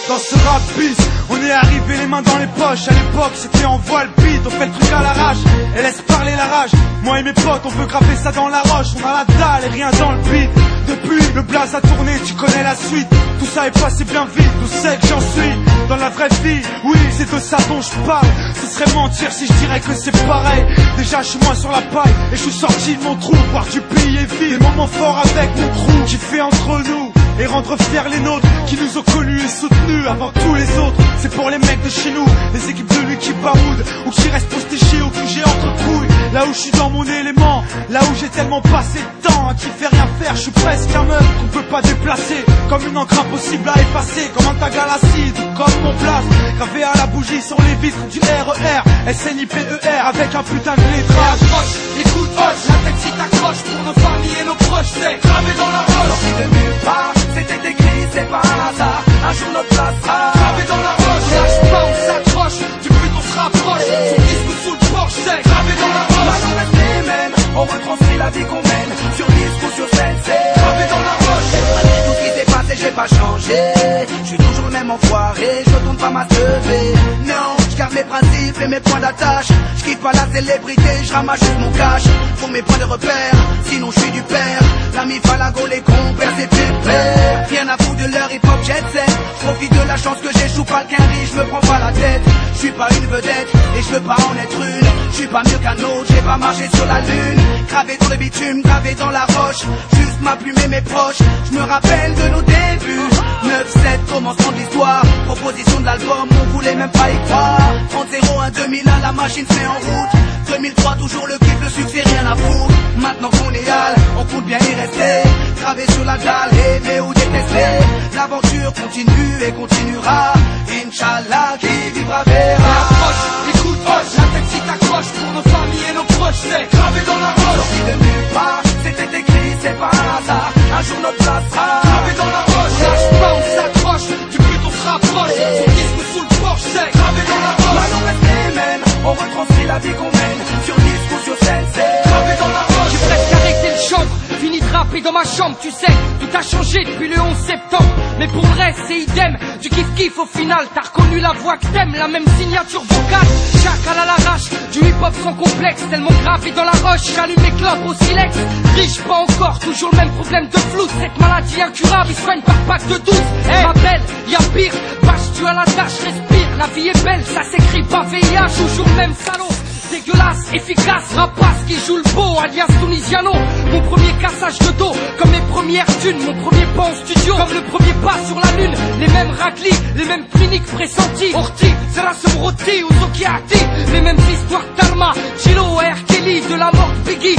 Dans ce rap bis, on est arrivé les mains dans les poches. À l'époque c'était en voile beat, on fait le truc à l'arrache et laisse parler la rage. Moi et mes potes on veut graver ça dans la roche. On a la dalle et rien dans le beat. Depuis le blaze a tourné, tu connais la suite. Tout ça est passé bien vite, d'où c'est que j'en suis. Dans la vraie vie, oui c'est de ça dont je parle. Ce serait mentir si je dirais que c'est pareil. Déjà je suis moins sur la paille et je suis sorti de mon trou. Voir du pays et vivre des moments forts avec mon crew qui fait entre nous et rendre fiers les nôtres qui nous ont connus et soutenus avant tous les autres. C'est pour les mecs de chez nous, les équipes de lui qui baroudent ou qui restent postichés au QG entre couilles. Là où je suis dans mon élément, là où j'ai tellement passé de temps à qui fait rien faire, je suis presque un meuf qu'on peut pas déplacer. Comme une encre impossible à effacer, comme un tag à l'acide ou comme mon place gravé à la bougie sur les vitres du RER SNIPER avec un putain de lettrage. Écoute, hoche, la tête si t'accroches pour nos familles et nos proches, c'est gravé dans la roche. Sorti de nulle part, c'était écrit, c'est pas un hasard. Un jour notre place sera gravé dans la roche. Lâche pas, on s'accroche, du but on se rapproche. Sous disque ou sous le porche, c'est gravé dans la roche. on reste les mêmes, on retranscrit la vie qu'on mène. Sur disque ou sur scène, c'est gravé dans la roche. malgré tout ce qui s'est passé, j'ai pas changé. Je suis toujours le même enfoiré, je retourne pas ma teubée. Non, je garde mes principes et mes points d'attache. Je quitte pas la célébrité, je ramasse juste mon cash. Pour mes points de repère, sinon je suis du père. L'ami Falago, les compères, c'est pépère. Rien à foutre de leur hip-hop jet set. Je profite de la chance que j'échoue pas le quinri, je me prends pas la tête. Je suis pas une vedette et je veux pas en être une. Je suis pas mieux qu'un autre, j'ai pas marché sur la lune. Gravé dans le bitume, gravé dans la roche. Juste ma plume et mes proches, je me rappelle de nos débuts. 9-7, commencement de l'histoire. Proposition de l'album, on voulait même pas y croire. 30-01, 2001, la machine se met en route. 2003, toujours le kiff, le succès, rien à foutre. Maintenant qu'on est hal, on compte bien y rester. Gravé sur la dalle, aimer ou détester. L'aventure continue et continuera. Inch'Allah, qui vivra verra. Approche, écoute, hoche, la tête si t'accroches pour nos familles et nos proches, c'est gravé dans la roche. Sorti de nulle part, c'était écrit, c'est pas un hasard. Un jour notre place sera gravé dans la roche. Lâche pas, on s'accroche, du but on se rapproche. Sous disque ou sous le porche, c'est gravé dans la roche. on reste les mêmes, on retranscrit la vie qu'on mène. Sur disque ou sur scène, c'est gravé dans la roche. J'ai presque arrêté le chambre, fini de rapper dans ma chambre, tu sais, tout a changé depuis le 11 septembre. Mais pour le reste, c'est idem, du kiff-kiff au final. T'as reconnu la voix que t'aimes, la même signature vocale. Chacal à l'arrache, du hip-hop sans complexe. Tellement gravé dans la roche, j'allume mes clopes au silex. Riche pas encore, toujours le même problème de flou. Cette maladie incurable, il soigne par pack de 12. Ma belle, y'a pire, vache tu à la tâche, respire. La vie est belle, ça s'écrit pas VIH, toujours le même salaud. Dégueulasse, efficace, rapace qui joue le beau, alias Tunisiano. Mon premier cassage de dos, comme mes premières thunes, mon premier pas en studio, comme le premier pas sur la lune. Les mêmes raclis, les mêmes cliniques pressenties. Orti, Serasum Roti ou Zokiati, les mêmes histoires d'Arma, Chilo, R. Kelly, de la mort de Biggie.